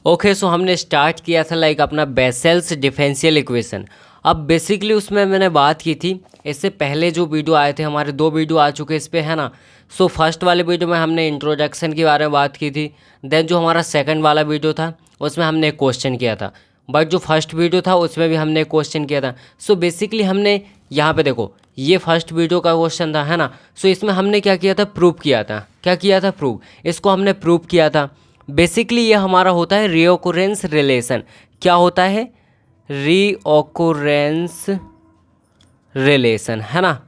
Okay so हमने start किया था लाइक अपना बेसेल्स डिफरेंशियल इक्वेशन। अब बेसिकली उसमें मैंने बात की थी, इससे पहले जो वीडियो आए थे हमारे 2 वीडियो आ चुके इस पे है ना। सो फर्स्ट वाले वीडियो में हमने इंट्रोडक्शन के बारे में बात की थी, देन जो हमारा सेकंड वाला वीडियो था उसमें हमने एक क्वेश्चन किया था, बट जो फर्स्ट वीडियो था उसमें भी हमने एक क्वेश्चन किया था। सो बेसिकली हमने यहाँ पे देखो ये फर्स्ट वीडियो का क्वेश्चन था है ना। सो इसमें हमने क्या किया था, प्रूव किया था। क्या किया था, प्रूव। इसको हमने प्रूव किया था। बेसिकली ये हमारा होता है रीओकुरेंस रिलेशन। क्या होता है, रीओकुरेंस रिलेशन है ना,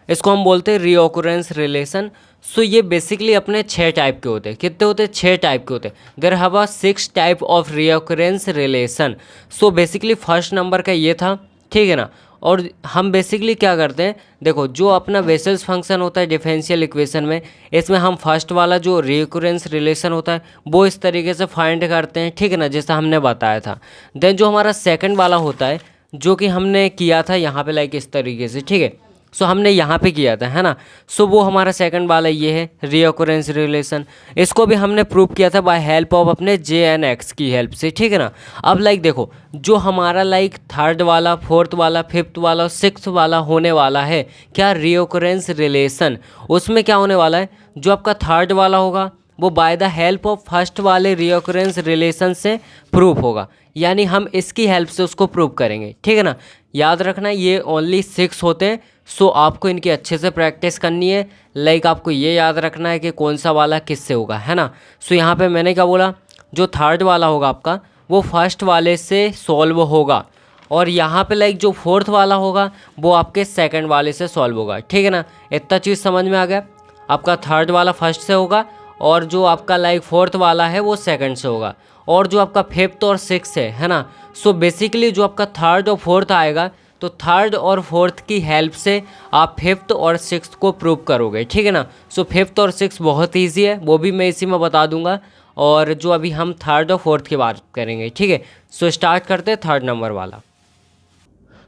इसको हम बोलते हैं रीओकुरेंस रिलेशन। सो ये बेसिकली अपने 6 टाइप के होते हैं। कितने होते हैं, 6 टाइप के होते हैं। There have a 6 type of recurrence relation. So basically first number का ये था, ठीक है ना। और हम बेसिकली क्या करते हैं, देखो जो अपना बेसेल्स फंक्शन होता है डिफरेंशियल इक्वेशन में, इसमें हम फर्स्ट वाला जो रिकरेंस रिलेशन होता है वो इस तरीके से फाइंड करते हैं, ठीक है ना, जैसा हमने बताया था। देन जो हमारा सेकंड वाला होता है जो कि हमने किया था यहाँ पे लाइक इस तरीके से, ठीक है। सो हमने यहाँ पे किया था है ना। सो वो हमारा सेकंड वाला ये है रीओकुरेंस रिलेशन। इसको भी हमने प्रूव किया था बाय हेल्प ऑफ अपने जे एन एक्स की हेल्प से, ठीक है ना। अब लाइक देखो जो हमारा लाइक थर्ड वाला, फोर्थ वाला, फिफ्थ वाला और सिक्स्थ वाला होने वाला है क्या, रीओकुरेंस रिलेशन, उसमें क्या होने वाला है, जो आपका थर्ड वाला होगा वो bye the help of first वाले रीओकुरेंस रिलेशन से प्रूफ होगा, यानी हम इसकी हेल्प से उसको प्रूव करेंगे, ठीक है ना। याद रखना ये ओनली 6 होते हैं। सो आपको इनकी अच्छे से प्रैक्टिस करनी है। लाइक आपको ये याद रखना है कि कौन सा वाला किससे होगा है ना। सो यहाँ पे मैंने क्या बोला, जो थर्ड वाला होगा आपका वो फर्स्ट वाले से सॉल्व होगा, और यहाँ पे लाइक जो फोर्थ वाला होगा वो आपके सेकंड वाले से सॉल्व होगा, ठीक है ना। इतना चीज़ समझ में आ गया। आपका थर्ड वाला फर्स्ट से होगा और जो आपका लाइक फोर्थ वाला है वो सेकंड से होगा, और जो आपका फिफ्थ और सिक्स है ना। सो बेसिकली जो आपका थर्ड और फोर्थ आएगा तो थर्ड और फोर्थ की हेल्प से आप फिफ्थ और सिक्स्थ को प्रूव करोगे, ठीक है ना। सो फिफ्थ और सिक्स्थ बहुत ईजी है, वो भी मैं इसी में बता दूंगा। और जो अभी हम थर्ड और फोर्थ की बात करेंगे, ठीक है। सो स्टार्ट करते हैं थर्ड नंबर वाला।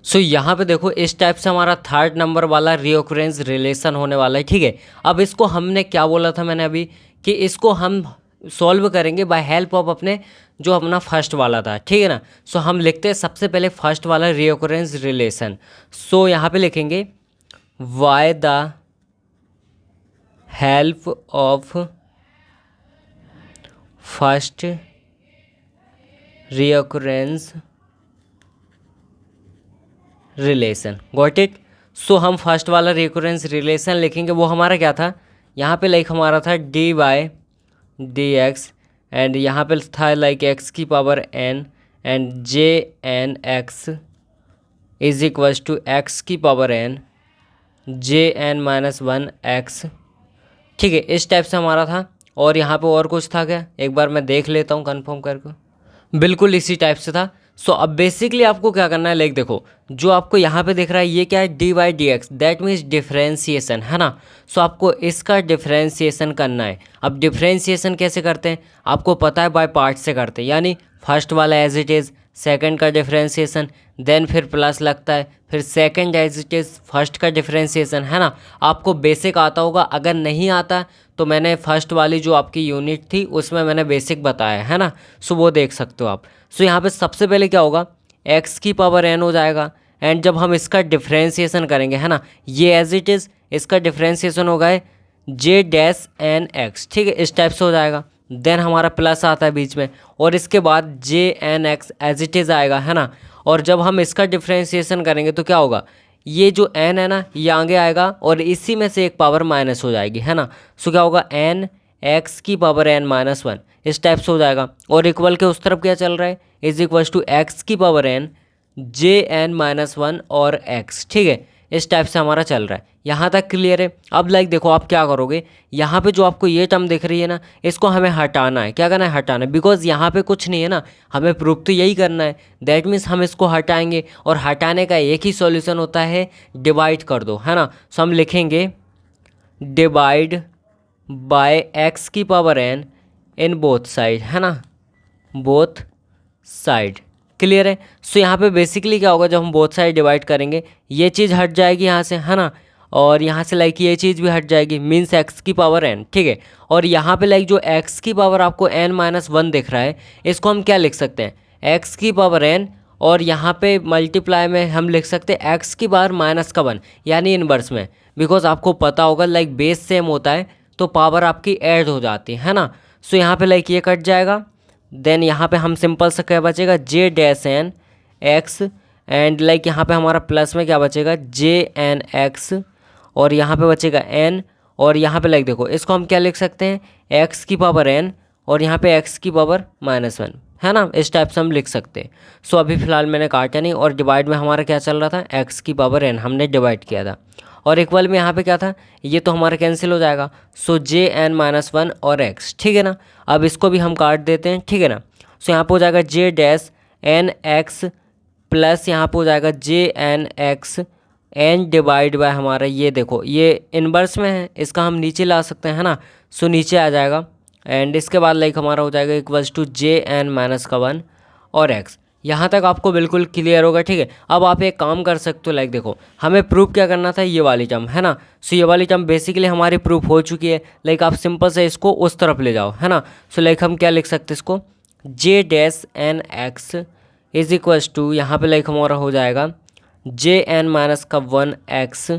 सो यहाँ पे देखो इस टाइप से हमारा थर्ड नंबर वाला रीओकुरेंस रिलेशन होने वाला है, ठीक है। अब इसको हमने क्या बोला था मैंने अभी, कि इसको हम सॉल्व करेंगे बाय हेल्प ऑफ अपने जो अपना फर्स्ट वाला था, ठीक है ना। सो हम लिखते हैं सबसे पहले फर्स्ट वाला रीओकुरेंस रिलेशन। सो यहाँ पे लिखेंगे by the help of first recurrence relation, got it. So हम फर्स्ट वाला रिकरेंस रिलेशन लिखेंगे, वो हमारा क्या था, यहाँ पे लाइक हमारा था d by d x, and यहाँ पे था लाइक एक्स की power n, and J N x is equals to x की पावर एन जे एन माइनस 1 एक्स, ठीक है। इस टाइप से हमारा था। और यहाँ पे और कुछ था क्या, एक बार मैं देख लेता हूँ कंफर्म करके। बिल्कुल इसी टाइप से था। सो अब बेसिकली आपको क्या करना है, लाइक देखो जो आपको यहाँ पे दिख रहा है ये क्या है, D by d x, that means differentiation है ना। सो आपको इसका डिफ्रेंसिएशन करना है। अब डिफ्रेंसिएशन कैसे करते हैं, आपको पता है बाय पार्ट से करते हैं, यानी फर्स्ट वाला एज इट इज़, सेकंड का डिफ्रेंसिएशन, देन फिर प्लस लगता है, फिर second as it is first का डिफ्रेंसिएशन है ना। आपको बेसिक आता होगा, अगर नहीं आता तो मैंने फर्स्ट वाली जो आपकी यूनिट थी उसमें मैंने बेसिक बताया है ना। सो वो देख सकते हो आप। सो यहाँ पे सबसे पहले क्या होगा, एक्स की पावर एन हो जाएगा, एंड जब हम इसका डिफ्रेंसिएशन करेंगे है ना, ये एज इट इज़ इसका डिफ्रेंसिएशन होगा जे डैश एन एक्स, ठीक है, इस टाइप से हो जाएगा। देन हमारा प्लस आता है बीच में, और इसके बाद J N X as it is आएगा है ना। और जब हम इसका डिफ्रेंसिएशन करेंगे तो क्या होगा, ये जो एन है ना ये आगे आएगा और इसी में से एक पावर माइनस हो जाएगी है ना। सो क्या होगा, एन एक्स की पावर एन माइनस 1, इस टाइप से हो जाएगा। और इक्वल के उस तरफ क्या चल रहा है, इज इक्वल्स टू एक्स की पावर एन जे एन माइनस 1 और एक्स, ठीक है, इस टाइप से हमारा चल रहा है। यहाँ तक क्लियर है। अब लाइक देखो आप क्या करोगे, यहाँ पे जो आपको ये टर्म दिख रही है ना, इसको हमें हटाना है। क्या करना है, हटाना है, बिकॉज यहाँ पे कुछ नहीं है ना, हमें प्रूफ तो यही करना है। दैट मीन्स हम इसको हटाएंगे, और हटाने का एक ही सॉल्यूशन होता है, डिवाइड कर दो है ना। सो हम लिखेंगे डिवाइड बाय एक्स की power N in both side है ना, बोथ साइड, क्लियर है। सो यहाँ पे बेसिकली क्या होगा, जब हम बोथ साइड डिवाइड करेंगे ये चीज़ हट जाएगी यहाँ से है ना, और यहाँ से लाइक ये चीज़ भी हट जाएगी, मीन्स एक्स की पावर एन, ठीक है। और यहाँ पे लाइक जो एक्स की पावर आपको एन माइनस वन दिख रहा है, इसको हम क्या लिख सकते हैं, एक्स की पावर एन, और यहाँ पे मल्टीप्लाई में हम लिख सकते हैं एक्स की पावर माइनस का वन, यानी इनवर्स में, बिकॉज आपको पता होगा लाइक बेस सेम होता है तो पावर आपकी ऐड हो जाती है ना। सो यहाँ पे लाइक ये कट जाएगा, देन यहाँ पे हम सिंपल सा क्या बचेगा, j dash N x, and like यहाँ पे हमारा प्लस में क्या बचेगा, जे एन एक्स, और यहाँ पे बचेगा एन, और यहाँ पे लाइक देखो इसको हम क्या लिख सकते हैं, एक्स की पावर एन, और यहाँ पे एक्स की पावर माइनस वन, है ना, इस टाइप से हम लिख सकते हैं। सो अभी फ़िलहाल मैंने काटा नहीं, और डिवाइड में हमारा क्या चल रहा था, एक्स की पावर एन हमने डिवाइड किया था, और इक्वल में यहाँ पे क्या था, ये तो हमारा कैंसिल हो जाएगा। सो जे एन माइनस वन और एक्स, ठीक है ना। अब इसको भी हम काट देते हैं, ठीक है ना। सो यहाँ पे हो जाएगा जे डैश एन एक्स प्लस यहाँ पे हो जाएगा जे N x N divide by हमारा, ये देखो ये इनवर्स में है, इसका हम नीचे ला सकते हैं, है ना। सो नीचे आ जाएगा, एंड इसके बाद लाइक हमारा हो जाएगा equals to J N minus का वन और एक्स। यहाँ तक आपको बिल्कुल क्लियर होगा, ठीक है। अब आप एक काम कर सकते हो, लाइक देखो हमें प्रूफ क्या करना था, ये वाली टर्म, है ना। सो ये वाली टर्म बेसिकली हमारी प्रूफ हो चुकी है, लाइक आप सिंपल से इसको उस तरफ ले जाओ, है ना। सो लाइक हम क्या लिख सकते हैं इसको, j dash N x is equals to, यहाँ पे लाइक हमारा हो जाएगा जे एन माइनस का वन एक्स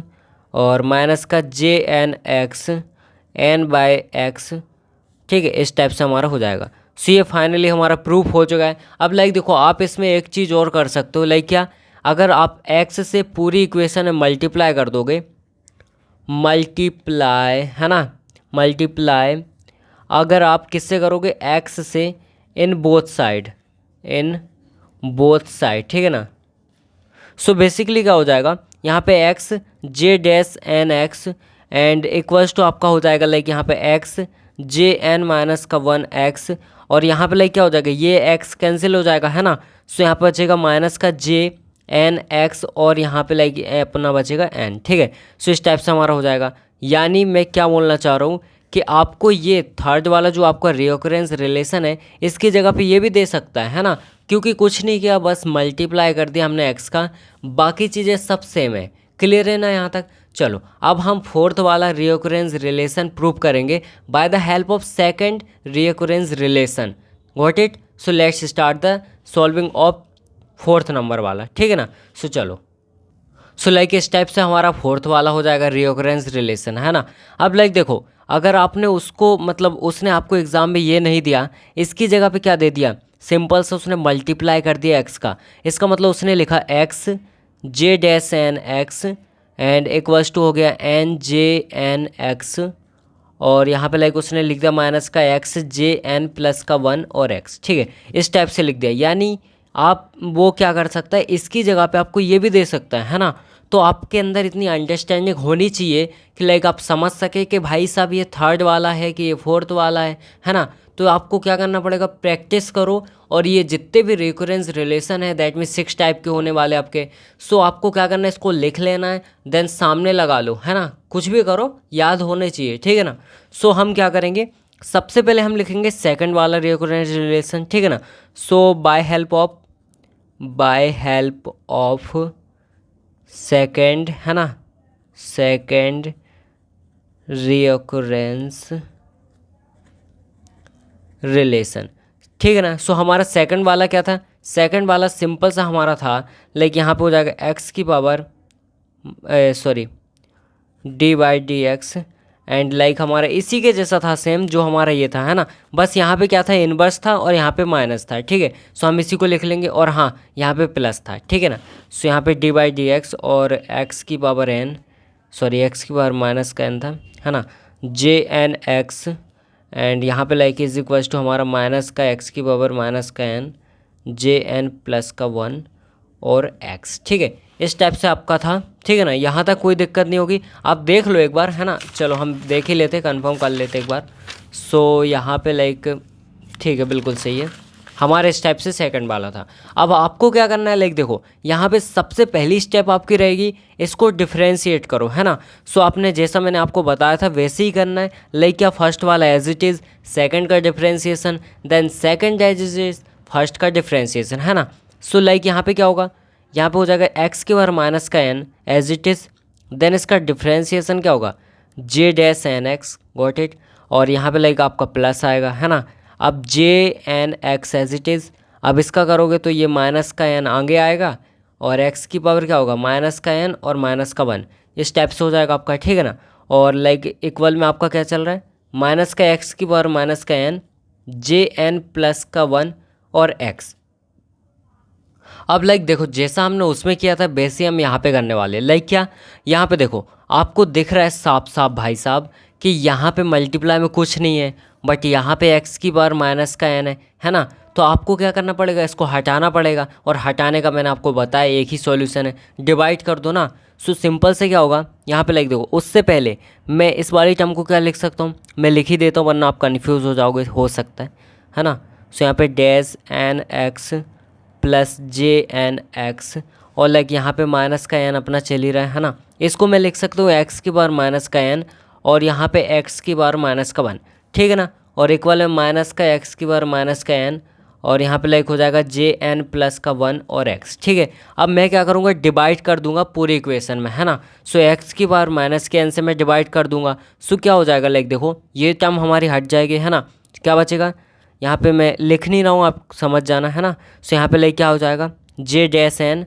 और माइनस का जे N x n by x, ठीक है। इस टाइप से हमारा हो जाएगा। सो ये फाइनली हमारा प्रूफ हो चुका है। अब लाइक देखो आप इसमें एक चीज़ और कर सकते हो, लाइक क्या, अगर आप एक्स से पूरी इक्वेशन में मल्टीप्लाई कर दोगे, मल्टीप्लाई, है ना, मल्टीप्लाई अगर आप किससे करोगे, एक्स से, इन बोथ साइड, इन बोथ साइड, ठीक है ना। सो बेसिकली क्या हो जाएगा, यहाँ पे X J dash N x and equals to आपका हो जाएगा लाइक यहाँ पे एक्स जे एन माइनस का वन एक्स, और यहाँ पे लाइक क्या हो जाएगा, ये एक्स कैंसिल हो जाएगा, है ना। सो यहाँ पे बचेगा माइनस का जे एन एक्स और यहाँ पे लाइक अपना बचेगा एन, ठीक है। सो इस टाइप से हमारा हो जाएगा। यानी मैं क्या बोलना चाह रहा हूँ कि आपको ये थर्ड वाला जो आपका रिओकरेंस रिलेशन है, इसकी जगह पे ये भी दे सकता है ना, क्योंकि कुछ नहीं किया, बस मल्टीप्लाई कर दिया हमने एक्स का, बाकी चीज़ें सब सेम है। क्लियर है ना यहाँ तक। चलो अब हम फोर्थ वाला रिओकरेंस रिलेशन प्रूव करेंगे by the help of second recurrence relation. Got it. So let's start the solving of fourth number वाला, ठीक है ना। सो चलो, सो लाइक इस टाइप से हमारा फोर्थ वाला हो जाएगा रिओकरेंस रिलेशन, है ना। अब लाइक देखो अगर आपने उसको, मतलब उसने आपको एग्जाम में ये नहीं दिया, इसकी जगह पे क्या दे दिया, सिंपल से उसने मल्टीप्लाई कर दिया एक्स का, इसका मतलब उसने लिखा X J dash N x and equals to हो गया एन जे एन एक्स, और यहाँ पे लाइक उसने लिख दिया माइनस का एक्स जे एन प्लस का वन और एक्स, ठीक है। इस टाइप से लिख दिया। यानी आप वो क्या कर सकता है, इसकी जगह पे आपको ये भी दे सकता है ना। तो आपके अंदर इतनी अंडरस्टैंडिंग होनी चाहिए कि लाइक आप समझ सके कि भाई साहब ये थर्ड वाला है कि ये फोर्थ वाला है ना। तो आपको क्या करना पड़ेगा, प्रैक्टिस करो, और ये जितने भी रिकरेंस रिलेशन है दैट मीन 6 टाइप के होने वाले आपके। सो आपको क्या करना है, इसको लिख लेना है, देन सामने लगा लो, है ना। कुछ भी करो याद होने चाहिए, ठीक है ना। सो हम क्या करेंगे, सबसे पहले हम लिखेंगे सेकंड वाला रिकरेंस रिलेशन, ठीक है ना। सो बाय हेल्प ऑफ सेकंड, है ना, सेकंड रिकरेंस रिलेशन, ठीक है ना। सो हमारा सेकंड वाला क्या था, सेकंड वाला सिंपल सा हमारा था लाइक यहाँ पे हो जाएगा एक्स की power D by d x, and like हमारा इसी के जैसा था सेम जो हमारा ये था, है ना। बस यहाँ पे क्या था, इनवर्स था और यहाँ पे माइनस था, ठीक है। सो हम इसी को लिख लेंगे, और हाँ यहाँ पे प्लस था, ठीक है ना। सो यहाँ पे डी बाई डी एक्स और एक्स की पावर एन, एक्स की पावर माइनस का एन था, है ना, जे एन एक्स, एंड यहाँ पे लाइक इज इक्वल्स टू हमारा माइनस का एक्स की पावर माइनस का एन जे एन प्लस का वन और एक्स, ठीक है। इस टाइप से आपका था, ठीक है ना। यहाँ तक कोई दिक्कत नहीं होगी, आप देख लो एक बार, है ना। चलो हम देख ही लेते, कंफर्म कर लेते एक बार। सो यहाँ पे लाइक ठीक है, बिल्कुल सही है, हमारे इस टाइप से सेकंड वाला था। अब आपको क्या करना है, लाइक देखो यहाँ पे सबसे पहली स्टेप आपकी रहेगी, इसको डिफ्रेंशिएट करो, है ना। सो आपने जैसा मैंने आपको बताया था वैसे ही करना है। लाइक क्या, फर्स्ट वाला एज इट इज़, सेकंड का differentiation, then second as it is, first का डिफ्रेंशिएशन, है ना। सो लाइक यहाँ पे क्या होगा, यहाँ पे हो जाएगा एक्स के पावर माइनस का n as it is, then इसका डिफ्रेंसिएशन क्या होगा, j dash N x, got it. और यहाँ पे लाइक आपका प्लस आएगा, है ना। अब J N X as it is, अब इसका करोगे तो ये माइनस का एन आगे आएगा और एक्स की पावर क्या होगा, माइनस का एन और माइनस का वन, इस टाइप से हो जाएगा आपका, ठीक है ना। और लाइक इक्वल में आपका क्या चल रहा है, माइनस का एक्स की पावर माइनस का एन, जे एन प्लस का वन और एक्स। अब लाइक देखो जैसा हमने उसमें किया था वैसे हम यहाँ पे करने वाले हैं। लाइक क्या, यहाँ पे देखो आपको दिख रहा है साफ साफ भाई साहब कि यहाँ पे मल्टीप्लाई में कुछ नहीं है, बट यहाँ पे एक्स की पावर माइनस का एन है ना। तो आपको क्या करना पड़ेगा, इसको हटाना पड़ेगा, और हटाने का मैंने आपको बताया एक ही सॉल्यूशन है, डिवाइड कर दो ना। सो सिंपल से क्या होगा, यहाँ पे लिख देखो, उससे पहले मैं इस वाली टर्म को क्या लिख सकता हूँ, मैं लिख ही देता हूँ वरना आप कन्फ्यूज़ हो जाओगे, हो सकता है ना। सो यहाँ पे dash N X plus J N x, और लाइक यहाँ पे माइनस का एन अपना चल ही रहा है ना। इसको मैं लिख सकता हूँ एक्स की बार माइनस का एन और यहाँ पे एक्स की बार माइनस का वन, ठीक है ना। और इक्वल है माइनस का एक्स की बार माइनस का एन और यहाँ पे लाइक हो जाएगा जे एन प्लस का वन और एक्स, ठीक है। अब मैं क्या करूँगा, डिवाइड कर दूंगा पूरी इक्वेशन में, है ना। सो एक्स की बार माइनस के एन से मैं डिवाइड कर दूंगा, सो क्या हो जाएगा, लाइक देखो ये टर्म हमारी हट जाएगी, है ना। क्या बचेगा, यहाँ पे मैं लिख नहीं रहा हूँ, आप समझ जाना, है ना। सो यहाँ पे लाइक क्या हो जाएगा, जे dash N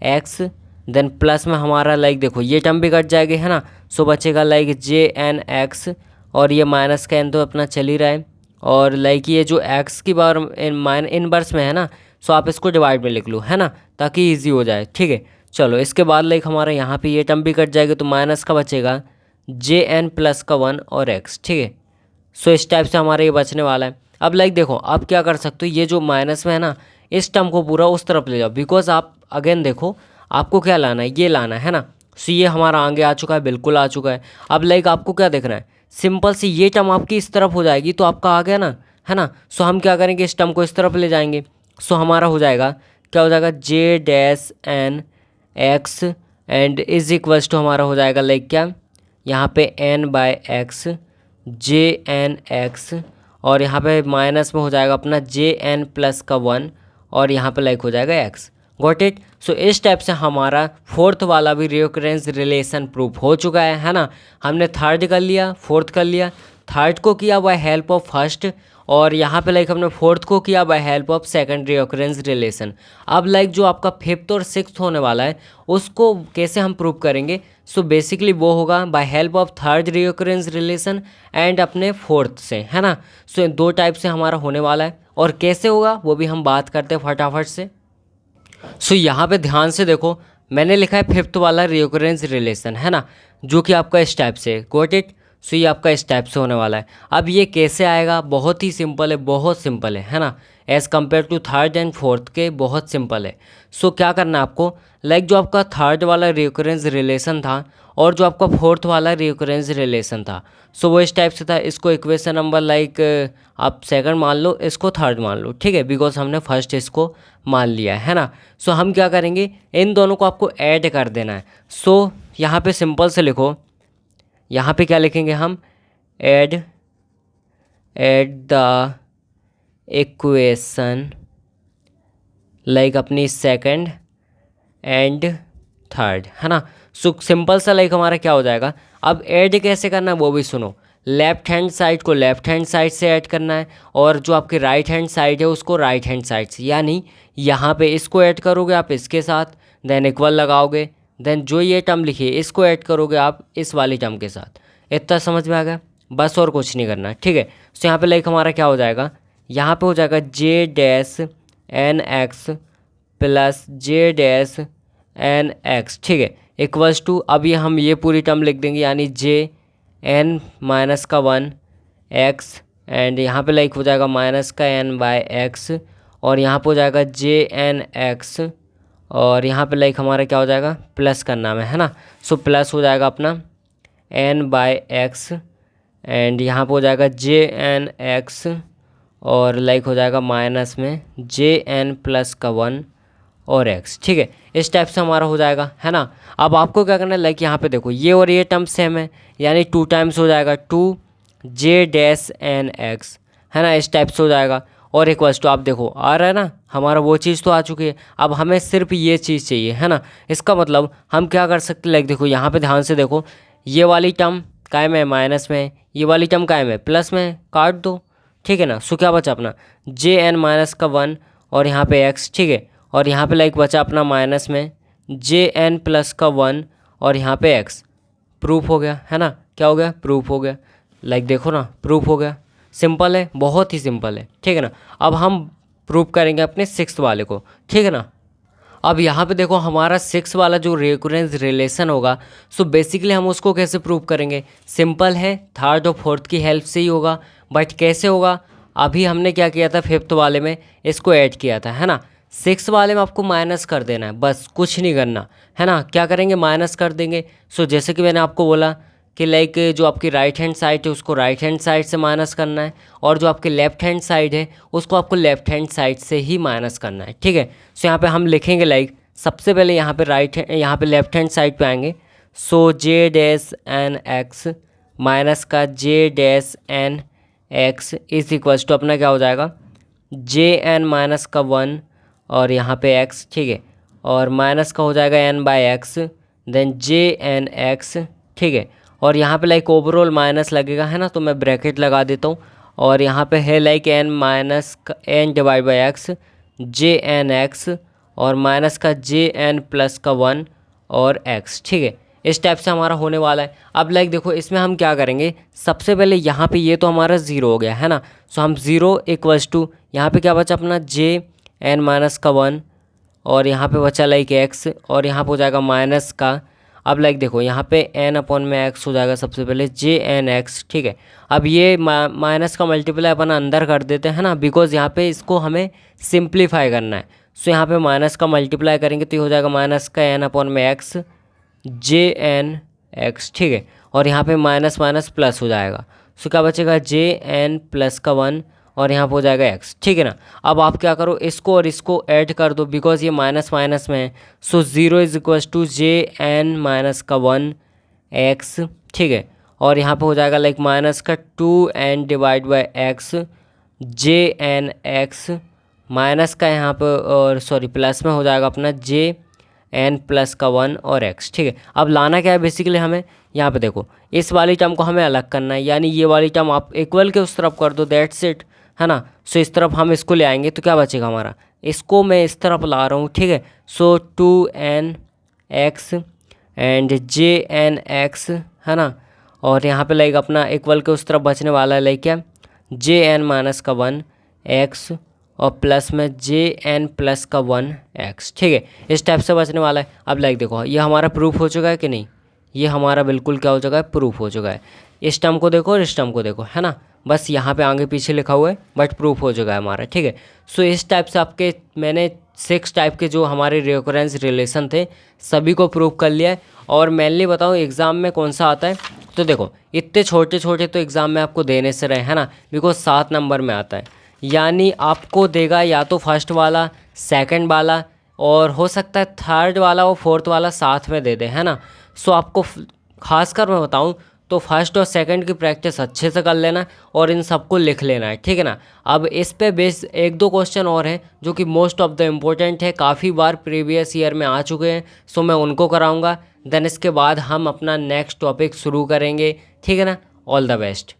x, then plus में हमारा लाइक देखो ये टर्म भी कट जाएगी, है ना। सो बचेगा लाइक जे एन एक्स और ये माइनस का एन तो अपना चल ही रहा है, और लाइक ये जो एक्स की बार इनवर्स में है ना, सो आप इसको डिवाइड में लिख लो, है ना, ताकि ईजी हो जाए, ठीक है। चलो इसके बाद लाइक हमारा यहाँ पे ये टर्म भी कट जाएगी, तो माइनस का बचेगा जे एन प्लस का वन और एक्स, ठीक है। सो इस टाइप से हमारा ये बचने वाला है। अब लाइक देखो आप क्या कर सकते हो, ये जो माइनस में है ना, इस टर्म को पूरा उस तरफ ले जाओ, बिकॉज आप अगेन देखो आपको क्या लाना है, ये लाना है ना। सो ये हमारा आगे आ चुका है, बिल्कुल आ चुका है। अब लाइक आपको क्या देखना है, सिंपल सी ये टर्म आपकी इस तरफ हो जाएगी तो आपका आ गया ना, है ना। सो हम क्या करेंगे, इस टर्म को इस तरफ ले जाएंगे। सो हमारा हो जाएगा, क्या हो जाएगा, जे dash N x and is equals to हमारा हो जाएगा लाइक क्या, यहाँ पे n by x J N x, और यहाँ पे माइनस में हो जाएगा अपना जे एन प्लस का वन और यहाँ पे लाइक हो जाएगा एक्स, गॉट इट। सो इस टाइप से हमारा फोर्थ वाला भी रिओकरेंस रिलेशन प्रूफ हो चुका है ना। हमने थर्ड कर लिया, फोर्थ कर लिया, थर्ड को किया बाय हेल्प ऑफ फर्स्ट, और यहाँ पे लाइक हमने फोर्थ को किया by help of second recurrence relation. अब लाइक जो आपका फिफ्थ और सिक्स्थ होने वाला है उसको कैसे हम प्रूव करेंगे, सो बेसिकली वो होगा by help of third recurrence relation and अपने फोर्थ से, है ना। सो दो टाइप से हमारा होने वाला है, और कैसे होगा वो भी हम बात करते हैं फटाफट से। सो यहाँ पे ध्यान से देखो, मैंने लिखा है फिफ्थ वाला रिओकरेंस रिलेशन, है ना, जो कि आपका इस टाइप से, गॉट इट। सो ये आपका इस टाइप से होने वाला है। अब ये कैसे आएगा, बहुत ही सिंपल है, बहुत सिंपल है ना, as compare to third and fourth के बहुत सिंपल है। सो क्या करना है आपको, लाइक जो आपका थर्ड वाला रिओकरेंस रिलेशन था और जो आपका फोर्थ वाला रिओकरेंस रिलेशन था, सो वो इस टाइप से था। इसको इक्वेशन नंबर लाइक आप सेकंड मान लो, इसको थर्ड मान लो, ठीक है, बिकॉज हमने फर्स्ट इसको मान लिया है ना। सो हम क्या करेंगे, इन दोनों को आपको ऐड कर देना है। सो यहाँ पे सिंपल से लिखो, यहाँ पे क्या लिखेंगे हम, ऐड द इक्वेशन लाइक अपनी सेकंड एंड थर्ड, है ना। सो सिंपल सा लाइक हमारा क्या हो जाएगा। अब ऐड कैसे करना है वो भी सुनो, लेफ्ट हैंड साइड को लेफ्ट हैंड साइड से ऐड करना है, और जो आपकी राइट हैंड साइड है उसको राइट हैंड साइड से, यानी यहाँ पे इसको ऐड करोगे आप इसके साथ, देन इक्वल लगाओगे, देन जो ये टर्म लिखी है इसको ऐड करोगे आप इस वाली टर्म के साथ। इतना समझ में आ गया, बस और कुछ नहीं करना, ठीक है। सो यहाँ पे लाइक हमारा क्या हो जाएगा, यहाँ पे हो जाएगा जे डैश एन एक्स प्लस जे डैश एन एक्स, ठीक है, इक्वल्स टू, अभी हम ये पूरी टर्म लिख देंगे, यानी जे एन माइनस का वन एक्स, एंड यहाँ पे लाइक हो जाएगा माइनस का एन बाय एक्स, और यहाँ पे हो जाएगा जे एन एक्स, और यहाँ पे लाइक हमारा क्या हो जाएगा, प्लस का नाम है ना। सो प्लस हो जाएगा अपना एन बाय एक्स, एंड यहाँ पे हो जाएगा जे एन एक्स, और लाइक हो जाएगा माइनस में जे एन प्लस का वन और एक्स, ठीक है। इस टाइप से हमारा हो जाएगा, है ना। अब आपको क्या करना है, लाइक यहाँ पे देखो ये और ये टर्म सेम है, यानी टू टाइम्स हो जाएगा two J dash N X, है ना, इस टाइप से हो जाएगा। और इक्वल्स टू, आप देखो आ रहा है ना, हमारा वो चीज़ तो आ चुकी है। अब हमें सिर्फ ये चीज़ चाहिए, है ना। इसका मतलब हम क्या कर सकते हैं, लाइक देखो यहाँ पे ध्यान से देखो, ये वाली टर्म कायम है माइनस में, ये वाली टर्म कायम है प्लस में, काट दो, ठीक है ना। सो क्या बचा अपना जे एन माइनस का 1 और यहाँ पे एक्स, ठीक है। और यहाँ पे लाइक बचा अपना माइनस में जे एन प्लस का 1 और यहाँ पे एक्स। प्रूफ हो गया, है ना। क्या हो गया, प्रूफ हो गया। लाइक देखो ना, प्रूफ हो गया। सिंपल है, बहुत ही सिंपल है, ठीक है ना। अब हम प्रूफ करेंगे अपने 6th वाले को, ठीक है ना। अब यहाँ पे देखो हमारा 6 वाला जो रिकरेंस रिलेशन होगा, सो बेसिकली हम उसको कैसे प्रूव करेंगे। सिंपल है, थर्ड और फोर्थ की हेल्प से ही होगा। बट कैसे होगा, अभी हमने क्या किया था 5th वाले में, इसको ऐड किया था, है ना। 6 वाले में आपको माइनस कर देना है, बस कुछ नहीं करना, है ना। क्या करेंगे, माइनस कर देंगे। सो जैसे कि मैंने आपको बोला कि लाइक जो आपकी राइट हैंड साइड है उसको राइट हैंड साइड से माइनस करना है, और जो आपकी लेफ्ट हैंड साइड है उसको आपको लेफ्ट हैंड साइड से ही माइनस करना है, ठीक है। सो यहाँ पे हम लिखेंगे लाइक, सबसे पहले यहाँ पे यहाँ पे लेफ्ट हैंड साइड पे आएंगे। So j dash N x minus का j dash N x is equals to अपना क्या हो जाएगा, जे एन माइनस का 1 और यहाँ पे एक्स, ठीक है। और माइनस का हो जाएगा N by X, then J N X, ठीक है। और यहाँ पे लाइक ओवरऑल माइनस लगेगा, है ना, तो मैं ब्रैकेट लगा देता हूँ। और यहाँ पे है लाइक एन माइनस का N divide by X J N x और माइनस का जे एन प्लस का 1 और एक्स, ठीक है। इस टाइप से हमारा होने वाला है। अब लाइक देखो इसमें हम क्या करेंगे, सबसे पहले यहाँ पे ये तो हमारा 0 हो गया, है ना। सो हम 0 इक्वल्स टू यहाँ पे क्या बचा अपना जे एन माइनस का 1 और यहाँ पे बचा लाइक एक्स और यहाँ पे हो जाएगा माइनस का। अब लाइक देखो यहाँ पे एन अपॉन में एक्स हो जाएगा सबसे पहले जे एन एक्स, ठीक है। अब ये माइनस का मल्टीप्लाई अपन अंदर कर देते हैं ना, बिकॉज यहाँ पे इसको हमें सिंप्लीफाई करना है। सो यहाँ पे माइनस का मल्टीप्लाई करेंगे तो ये हो जाएगा माइनस का एन अपॉन में एक्स जे एन एक्स, ठीक है। और यहाँ पे माइनस माइनस प्लस हो जाएगा। सो क्या बचेगा, जे एन प्लस का 1 और यहाँ पे हो जाएगा एक्स, ठीक है ना। अब आप क्या करो, इसको और इसको ऐड कर दो, बिकॉज ये माइनस माइनस में है। So 0 is equals to J N minus का 1 एक्स, ठीक है। और यहाँ पे हो जाएगा लाइक माइनस का 2 N divide by X J N x minus का यहाँ पे और सॉरी प्लस में हो जाएगा अपना जे एन प्लस का 1 और एक्स, ठीक है। अब लाना क्या है बेसिकली हमें, यहाँ पे देखो इस वाली टर्म को हमें अलग करना है, यानी ये वाली टर्म आप इक्वल के उस तरफ कर दो, दैट्स इट, है ना। सो इस तरफ हम इसको ले आएंगे तो क्या बचेगा हमारा, इसको मैं इस तरफ ला रहा हूँ, ठीक है। So 2 N x and J N X, है ना। और यहाँ पे लाइक अपना इक्वल के उस तरफ बचने वाला है लाइक क्या, जे एन माइनस का 1 एक्स और प्लस में जे एन प्लस का 1 एक्स, ठीक है। इस टाइप से बचने वाला है। अब लाइक देखो ये हमारा प्रूफ हो चुका है कि नहीं, ये हमारा बिल्कुल क्या हो चुका है, प्रूफ हो चुका है। इस टर्म को देखो और इस टर्म को देखो, है ना। बस यहाँ पे आगे पीछे लिखा हुआ है बट प्रूफ हो चुका है हमारा, ठीक है। सो इस टाइप से आपके मैंने 6 टाइप के जो हमारे रिकरेंस रिलेशन थे सभी को प्रूव कर लिया है। और मेनली बताऊँ एग्ज़ाम में कौन सा आता है, तो देखो इतने छोटे छोटे तो एग्ज़ाम में आपको देने से रहे, है ना, बिकॉज 7 नंबर में आता है। यानी आपको देगा या तो फर्स्ट वाला, सेकंड वाला और हो सकता है थर्ड वाला और फोर्थ वाला साथ में दे दे, है ना। सो आपको खासकर मैं बताऊं तो फर्स्ट और सेकंड की प्रैक्टिस अच्छे से कर लेना और इन सबको लिख लेना है, ठीक है ना। अब इस पे बेस 1-2 क्वेश्चन और हैं जो कि मोस्ट ऑफ द इम्पोर्टेंट है, काफ़ी बार प्रीवियस ईयर में आ चुके हैं। सो मैं उनको कराऊँगा, देन इसके बाद हम अपना नेक्स्ट टॉपिक शुरू करेंगे, ठीक है ना। All the best.